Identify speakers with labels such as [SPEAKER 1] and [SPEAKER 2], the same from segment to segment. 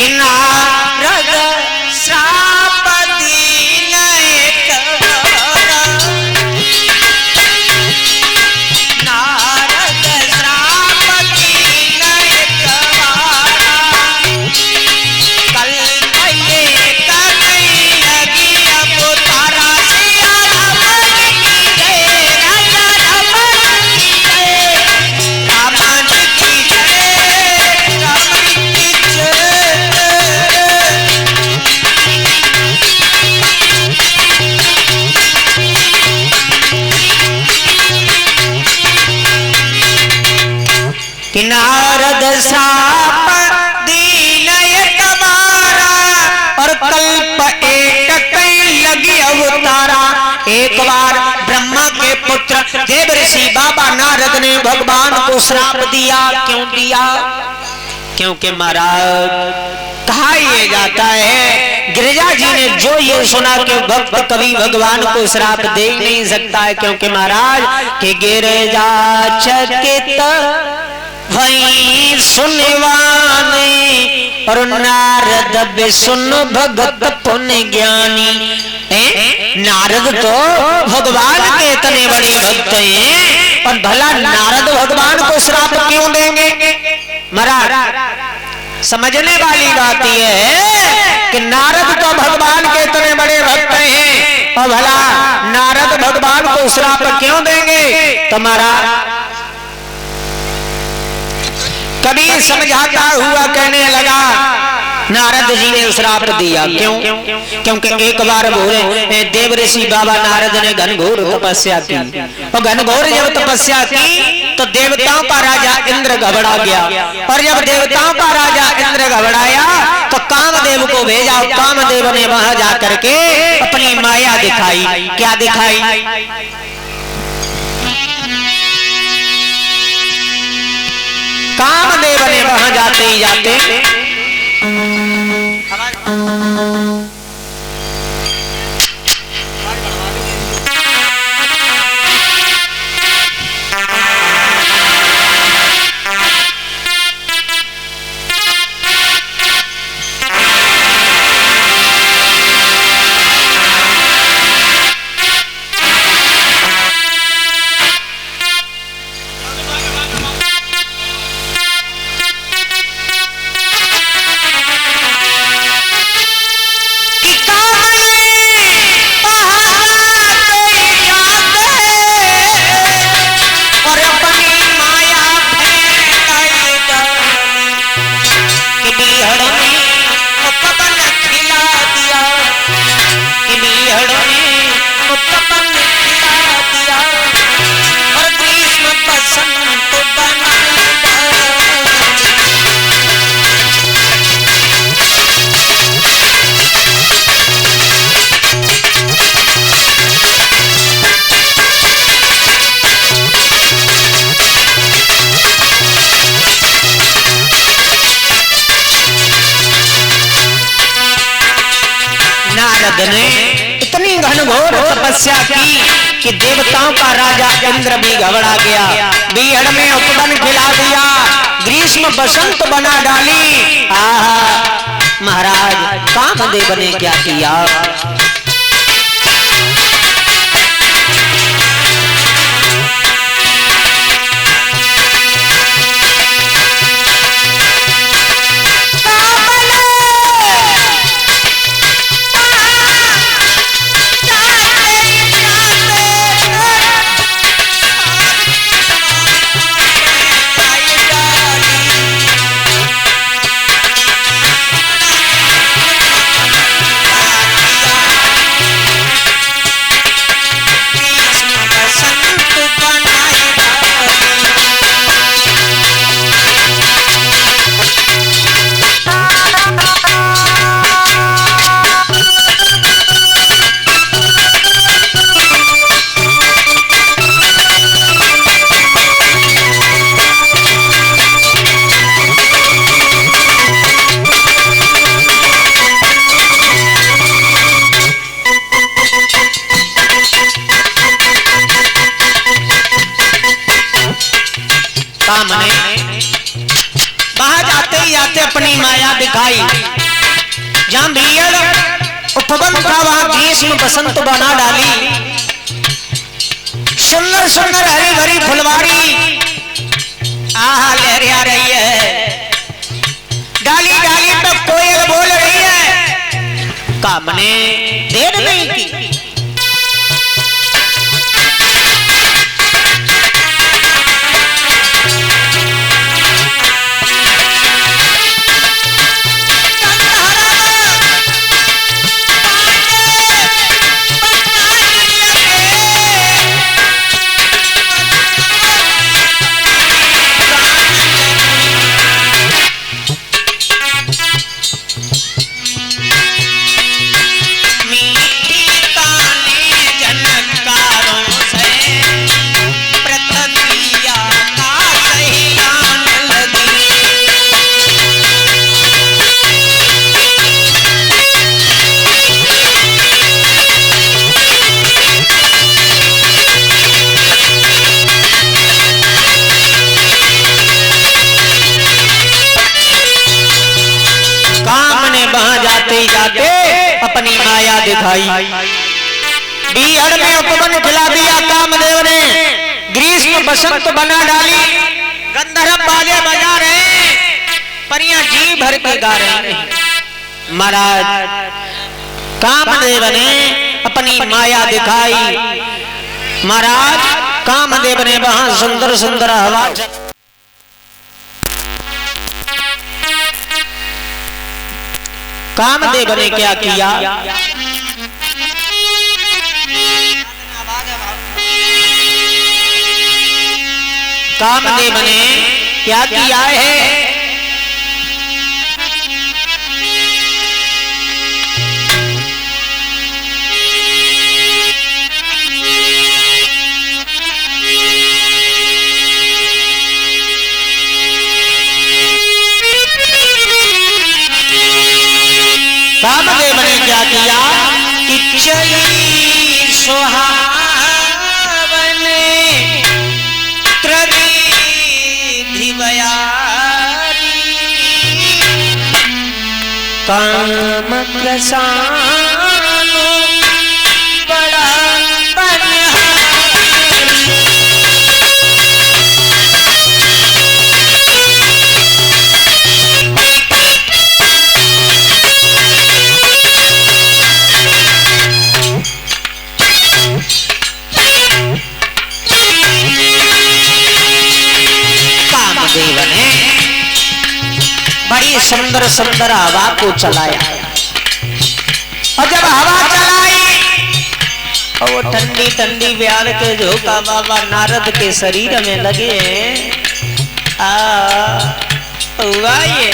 [SPEAKER 1] नारद श्राप दीन एक बारा, नारद श्राप दीन एक बारा, कल्प एक नहीं लगी अब तारा सिया रमन की जय, राजा रमन की जय, रमन की जय, रमन की जय। कि नारद श्राप दीन एक बारा, और कल्प एक कई लगी अवतारा। एक बार ब्रह्मा के पुत्र देव ऋषि बाबा नारद ने भगवान को श्राप दिया। क्यों दिया? क्योंकि महाराज कहा यह जाता है, गिरिजा जी ने जो ये सुना कि भक्त कभी भगवान को श्राप दे नहीं सकता है, क्योंकि महाराज के गिरिजा चकित वही सुनवानी, और नारद भी सुन भगत पुण्य ज्ञानी। नारद तो भगवान के इतने बड़े भक्त हैं, और भला नारद भगवान को श्राप क्यों देंगे? महाराज समझने वाली बात यह है कि नारद तो भगवान के इतने बड़े भक्त हैं, और भला नारद भगवान को श्राप क्यों देंगे? तो महाराज कभी समझाता हुआ कहने लगा, नारद जी ने श्राप दिया। क्यों? क्योंकि एक बार बोले देव ऋषि बाबा नारद ने घनघोर तपस्या की, और घनघोर जब तपस्या की तो देवताओं का राजा इंद्र घबरा गया, और जब देवताओं का राजा इंद्र घबराया तो कामदेव को भेजा, और कामदेव ने वहां जाकर के अपनी माया दिखाई। क्या दिखाई? कामदेव ने वहां जाते ही जाते ने इतनी घनघोर तपस्या की कि देवताओं का राजा इंद्र भी घबरा गया, बीहड़ में उपवन खिला दिया, ग्रीष्म बसंत बना डाली। आहा महाराज कामदेव ने क्या किया? माया दिखाई। जहां भीड़ उपवन था वहां ग्रीष्म बसंत बना डाली। सुंदर सुंदर हरी भरी फुलवारी आहा लहरिया रही है। डाली डाली पे कोयल बोल रही है, कामने देर नहीं की। जाते अपनी माया दिखाई। बीहड़ में उपवन खिला दिया कामदेव ने, ग्रीष्म बसंत बना डाली। गंधर्व बाजे बजा रहे, परियां जी भर के गा रहे। महाराज कामदेव ने अपनी माया दिखाई। महाराज कामदेव ने वहां सुंदर सुंदर हवा। कामदेव ने क्या किया? कामदेव ने क्या किया है? कामदेव ने क्या किया कि चली सुहावन त्रिविधि बयारी, काम प्रसानो बड़ा कामदेव ने बड़ी सुंदर सुंदर हवा को चलाया। और जब हवा चलाई और वो ठंडी ठंडी ब्यार के झोंका बाबा नारद के शरीर में लगे। हुआ ये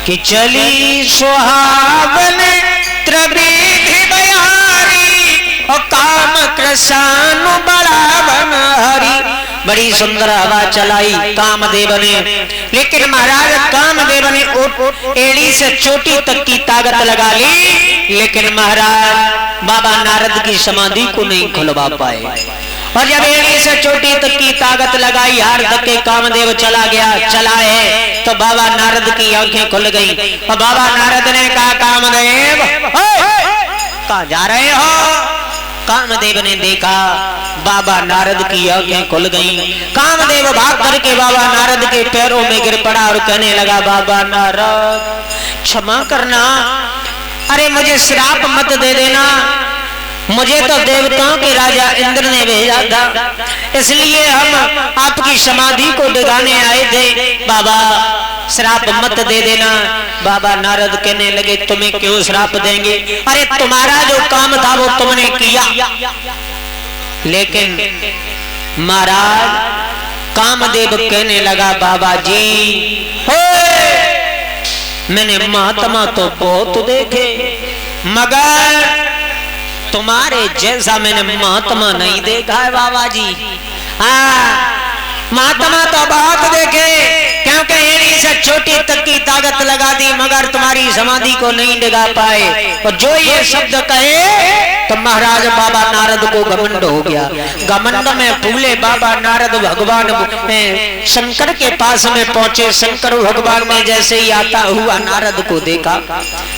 [SPEAKER 1] कि चली सुहावन त्रिविधि बयारी और काम कृष्ण बड़ा बन हरी। बड़ी सुंदर हवा चलाई कामदेव ने, लेकिन महाराज कामदेव ने एड़ी से चोटी तक की ताकत लगा ली, लेकिन महाराज बाबा नारद की समाधि को नहीं खुलवा पाए। और जब एड़ी से चोटी तक की ताकत लगाई, हार तक के कामदेव चला गया। चला है तो बाबा नारद की आंखें खुल गई और बाबा नारद ने कहा, कामदेव कहाँ जा रहे हो? कामदेव ने देखा बाबा नारद की आंखें खुल गईं। कामदेव भाग करके बाबा नारद के पैरों में गिर पड़ा और कहने लगा, बाबा नारद क्षमा करना, अरे मुझे श्राप मत दे देना, मुझे तो देवताओं के राजा इंद्र ने भेजा था, इसलिए हम आपकी समाधि को डिगाने आए थे, बाबा श्राप मत दे देना। बाबा नारद कहने लगे तुम्हें क्यों श्राप देंगे, अरे तुम्हारा जो काम था वो तुमने किया। लेकिन महाराज कामदेव कहने लगा बाबा जी मैंने महात्मा तो बहुत देखे, मगर तुम्हारे जैसा मैंने महात्मा नहीं देखा है बाबा जी। हाँ महात्मा तो बहुत देखे, क्योंकि एड़ी से छोटी तक की ताकत लगा दी, मगर तुम्हारी समाधि को नहीं डिगा पाए। और जो ये शब्द कहे तो महाराज बाबा नारद को घमंड हो गया। घमंड में फूले बाबा नारद भगवान शंकर के पास में पहुंचे। शंकर भगवान ने जैसे ही आता हुआ नारद को देखा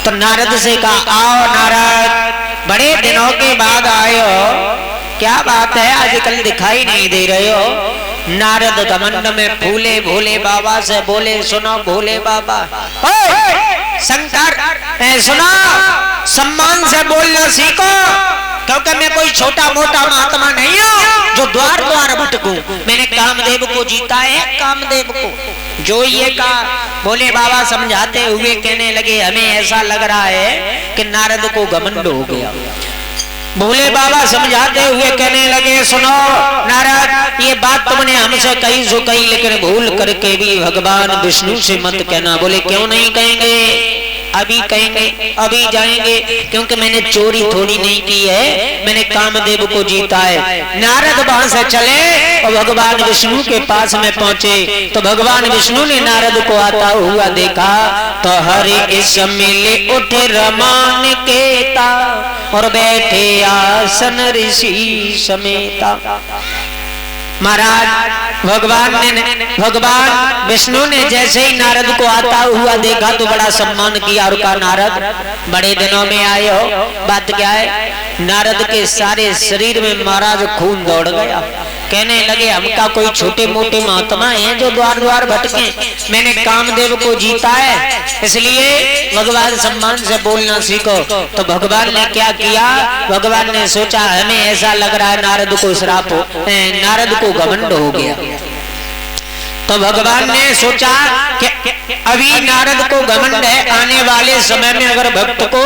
[SPEAKER 1] तो नारद से कहा आओ नारद, बड़े दिनों के बाद आए हो, क्या बात है आजकल दिखाई नहीं दे रहे हो। नारद घमंड में फूले भोले बाबा से बोले सुनो भोले बाबा, शंकर सुनो सम्मान से बोलना सीखो, क्योंकि मैं कोई छोटा मोटा महात्मा नहीं हूँ जो द्वार द्वार भटकूं। मैंने कामदेव को जीता है, कामदेव को। जो ये कहा भोले बाबा समझाते हुए कहने लगे हमें ऐसा लग रहा है कि नारद को घमंड हो गया। भोले बाबा समझाते हुए कहने लगे सुनो नारद, ये बात तुमने हमसे कही सो कही, लेकिन भूल करके भी भगवान विष्णु से मत कहना। बोले क्यों नहीं कहेंगे, अभी कहेंगे, अभी जाएंगे, क्योंकि मैंने चोरी थोड़ी नहीं की है, मैंने कामदेव को जीता है। नारद वहां से चले और भगवान विष्णु के पास में पहुंचे तो भगवान विष्णु ने नारद को आता हुआ देखा तो हरि इस मिले उठे रमान केता और बैठे आसन ऋषि समेता। महाराज भगवान विष्णु ने जैसे ही नारद को आता हुआ देखा तो बड़ा सम्मान किया और कहा नारद बड़े दिनों में आए हो, बात क्या है। नारद के सारे शरीर में महाराज खून दौड़ गया। कहने लगे हमका कोई छोटे मोटे महात्मा हैं जो द्वार द्वार भटके, मैंने कामदेव को जीता है, इसलिए भगवान सम्मान से बोलना सीखो। तो भगवान ने क्या किया, भगवान ने सोचा हमें ऐसा लग रहा है नारद को श्राप हो, नारद को घमंड हो गया। तो भगवान ने सोचा कि अभी नारद को घमंड है, आने वाले समय में अगर भक्त को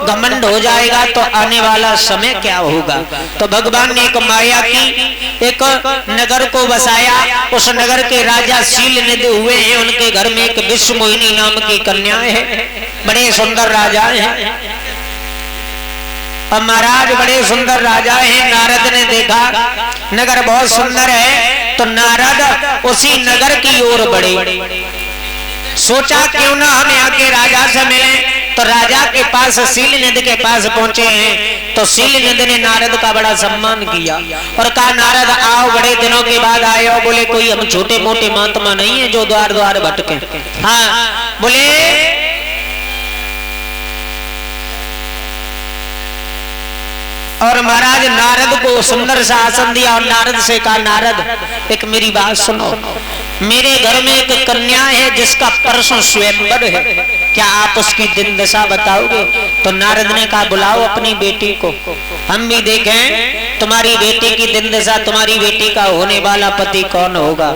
[SPEAKER 1] घमंड हो जाएगा तो आने वाला समय क्या होगा। तो भगवान ने एक माया की एक नगर को बसाया। उस नगर के राजा शीलनिधि हुए हैं, उनके घर में एक विश्वमोहिनी नाम की कन्या है, बड़े सुंदर राजा हैं। और महाराज बड़े सुंदर राजा हैं। नारद ने देखा नगर बहुत सुंदर है तो नारद उसी नगर की ओर बढ़े। सोचा क्यों ना हम यहाँ के राजा से मिलें। तो राजा के पास शीलनिधि के पास पहुंचे हैं तो शीलनिधि ने नारद का बड़ा सम्मान किया और कहा नारद आओ, बड़े दिनों के बाद आए हो। बोले कोई हम छोटे मोटे महात्मा नहीं है जो द्वार द्वार भटके। हाँ बोले और महाराज नारद को सुंदर सा आसन दिया और नारद से कहा नारद एक मेरी बात सुनो, मेरे घर में एक कन्या है जिसका परसों स्वयंवर है, क्या आप उसकी दिन दशा बताओगे। तो नारद ने कहा बुलाओ अपनी बेटी को, हम भी देखें तुम्हारी बेटी की दिन दशा, तुम्हारी बेटी का होने वाला पति कौन होगा।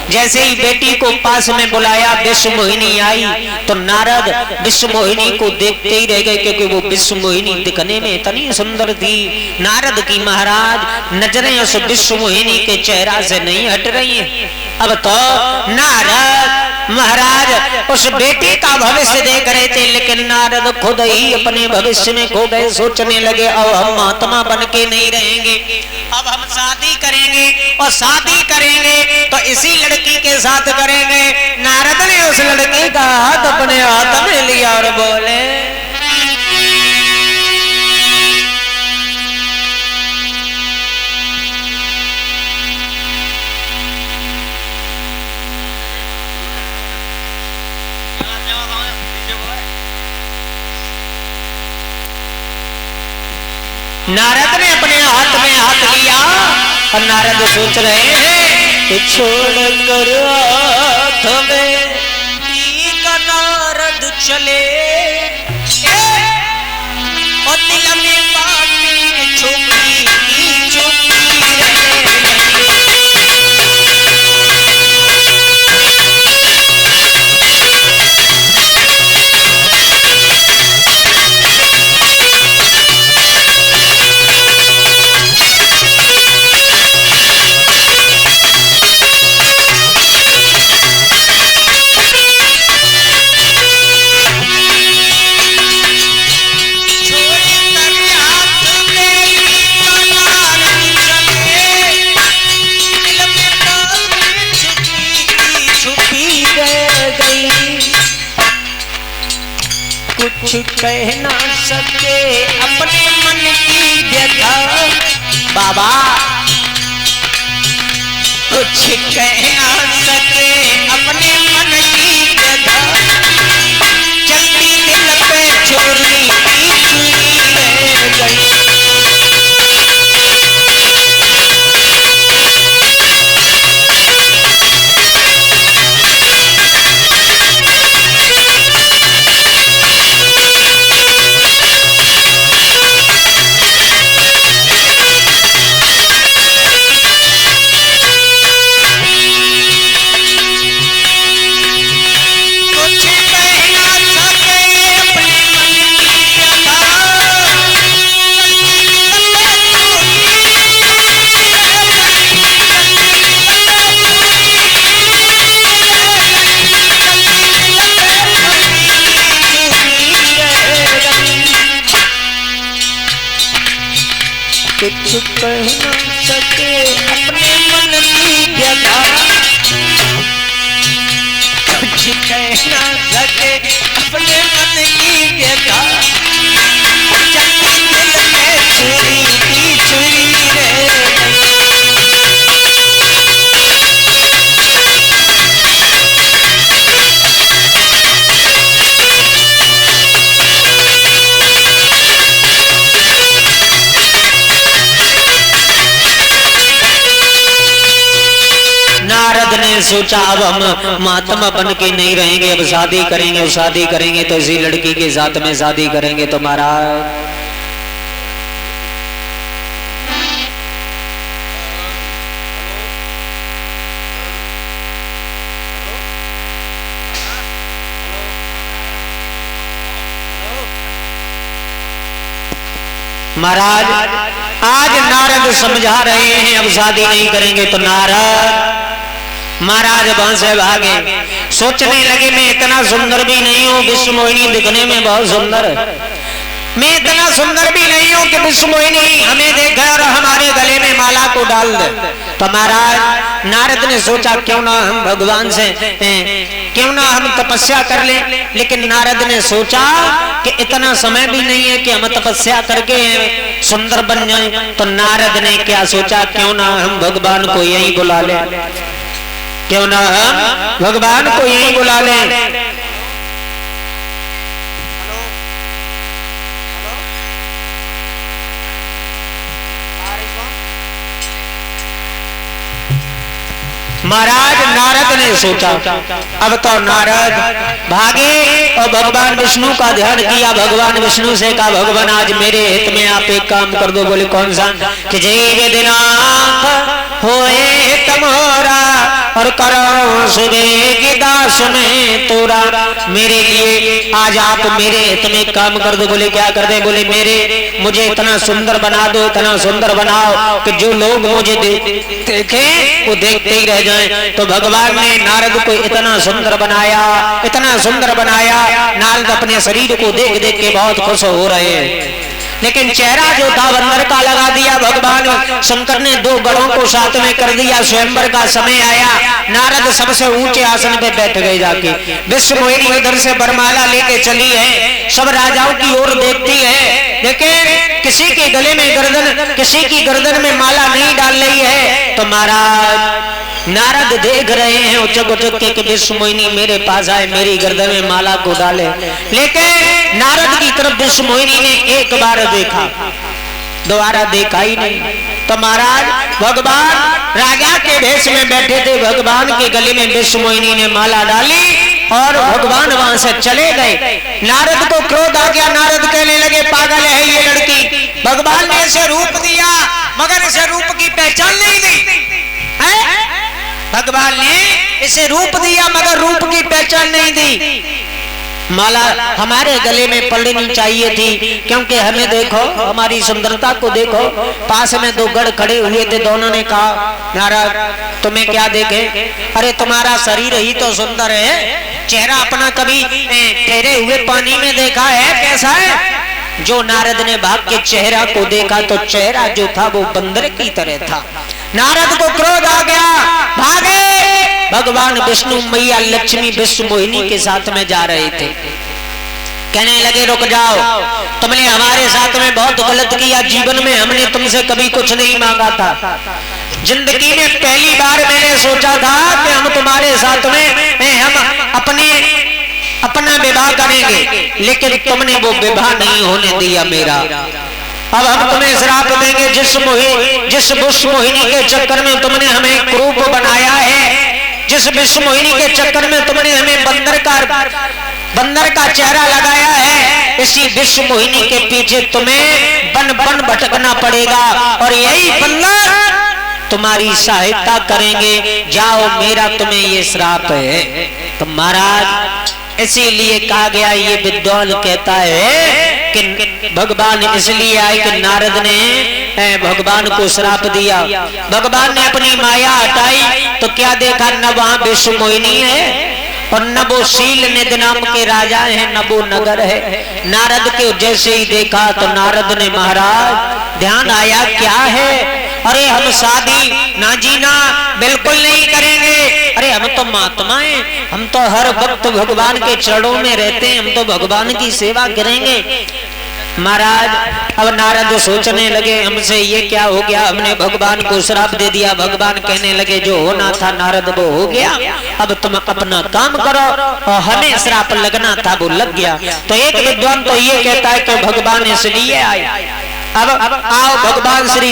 [SPEAKER 1] जैसे ही बेटी को पास में बुलाया विश्वमोहिनी आई तो नारद विश्वमोहिनी को देखते ही रह गए, क्योंकि वो विश्वमोहिनी दिखने में इतनी सुंदर थी। नारद की महाराज नजरें उस विश्वमोहिनी के चेहरा से नहीं हट रही हैं। अब तो नारद महाराज उस बेटी का भविष्य देख रहे थे, लेकिन नारद खुद ही अपने भविष्य में खो गए। सोचने लगे अब हम महात्मा बन के नहीं रहेंगे, अब हम शादी करेंगे और शादी करेंगे तो इसी लड़की के साथ करेंगे। नारद ने उस लड़की का हाथ अपने हाथ में लिया और बोले नारद ने अपने हाथ में हाथ लिया और नारद सोच रहे हैं छोड़ कर हाथ में नारद चले और दिल में पापी छुपी छुपी रह कुछ कह ना सके अपने मन की व्यथा बाबा कुछ कह ना सके अपने मन की व्यथा चलती दिल पे चोरी छुरी रह गई कुछ कह ना सके अपने मन की व्यथा कुछ कह ना सके अपने मन की व्यथा चलती दिल में छुरी की छुरी रह गई नारद ने सोचा अब हम महात्मा बन के नहीं रहेंगे, अब शादी करेंगे, शादी करेंगे तो इसी लड़की के साथ में शादी करेंगे। तो महाराज आज नारद समझा रहे हैं अब शादी नहीं करेंगे। तो नारद महाराज वहां से भागे, सोचने लगे मैं इतना सुंदर भी नहीं हूँ, विश्व मोहिनी दिखने में बहुत सुंदर है, मैं इतना सुंदर भी नहीं हूँ कि विश्व मोहिनी हमें देखे और हमारे गले में माला को डाल दे। तो महाराज नारद ने सोचा क्यों ना हम भगवान से क्यों ना हम तपस्या कर लें। लेकिन नारद ने सोचा कि इतना समय भी नहीं है कि हम तपस्या करके सुंदर बन जाएं। तो नारद ने क्या सोचा, क्यों ना हम भगवान को यहीं बुला लें, क्यों ना हम भगवान को यहीं बुला लें। महाराज नारद ने सोचा, अब तो नारद भागे और भगवान विष्णु का ध्यान किया। भगवान विष्णु से कहा, भगवान आज मेरे हित में आप एक काम कर दो। बोले कौन सा? कि जय दिनांक होए तमोरा और करो सुबह की दास में तोरा, मेरे लिए आज आप मेरे हित में काम कर दो। बोले क्या कर दे? बोले मुझे इतना सुंदर बना दो, इतना सुंदर बनाओ कि जो लोग मुझे देखे वो देखते ही रह जाए। तो भगवान ने नारद को इतना सुंदर बनाया, इतना सुंदर बनाया, नारद अपने शरीर को देख देख के बहुत खुश हो रहे हैं। लेकिन चेहरा जो था बंदर का लगा दिया। भगवान शंकर ने दो गणों को साथ में कर दिया। स्वयंवर का समय आया, नारद सबसे ऊंचे आसन पे बैठ गए जाके। विश्व मोहिनी इधर से बरमाला लेके चली है, सब राजाओं की ओर देखती है, लेकिन किसी के गले में गर्दन, किसी की गर्दन में माला नहीं डाल रही है। तो महाराज नारद देख रहे हैं उचक उचक के विश्व मोहिनी मेरे पास आए, मेरी गर्दन में माला को डाले। लेकिन नारद की तरफ विश्व मोहिनी ने एक बार देखा, दोबारा देखा ही नहीं। तो महाराज भगवान राजा के भेष में बैठे थे, भगवान के गले में विश्व मोहिनी ने माला डाली और भगवान वहां से चले गए। नारद को क्रोध आ गया। नारद कहने लगे पागल है ये लड़की, भगवान ने इसे रूप दिया मगर इसे रूप की पहचान नहीं दी है? भगवान ने इसे रूप दिया मगर रूप की पहचान नहीं दी। माला हमारे गले में पड़नी चाहिए थी, क्योंकि हमें देखो, हमारी सुंदरता को देखो। पास में दो गढ़ खड़े हुए थे, दोनों ने कहा नारद तुम्हें क्या देखे, अरे तुम्हारा शरीर ही तो सुंदर है, चेहरा अपना कभी ठहरे हुए पानी में देखा है कैसा है? जो नारद ने भाग के चेहरा को देखा तो चेहरा जो था वो बंदर की तरह था। नारद को क्रोध आ गया, भागे। भगवान विष्णु मैया लक्ष्मी विश्व मोहिनी के साथ में जा रहे थे। कहने लगे रुक जाओ, तुमने हमारे साथ में बहुत गलत किया। जीवन में हमने तुमसे कभी कुछ नहीं मांगा था। जिंदगी में पहली बार मैंने सोचा था कि हम तुम्हारे साथ में हम अपना विवाह करेंगे, लेकिन तुमने वो विवाह नहीं होने दिया मेरा। अब हम तुम्हें श्राप देंगे। जिस विश्व मोहिनी के चक्कर में तुमने हमें क्रूप बनाया है, जिस विश्व मोहिनी के चक्कर में तुमने हमें बंदर का चेहरा लगाया है, इसी विश्व मोहिनी के पीछे तुम्हें बन बन भटकना पड़ेगा और यही बंदर तुम्हारी सहायता करेंगे। जाओ, मेरा तुम्हें ये श्राप है। तो महाराज इसीलिए कहा गया, ये विद्वान कहता है कि भगवान इसलिए आए कि नारद ने भगवान को श्राप दिया। भगवान ने अपनी माया हटाई तो क्या देखा, न वहां विश्व मोहिनी है और न वो शील निधि नाम के राजा है, न वो नगर है। नारद के जैसे ही देखा तो नारद ने महाराज ध्यान आया क्या है, अरे हम शादी ना जीना बिल्कुल नहीं करेंगे। अरे हम तो महात्मा हैं, हम तो हर वक्त भगवान के चरणों में रहते हैं, हम तो भगवान की सेवा करेंगे। महाराज अब नारद सोचने लगे हमसे ये क्या हो गया, हमने भगवान को श्राप दे दिया। भगवान कहने लगे जो होना था नारद वो हो गया, अब तुम अपना काम करो, और हमें श्राप लगना था वो लग गया। तो एक विद्वान तो ये कहता है कि भगवान इसलिए आए। अब आओ भगवान श्री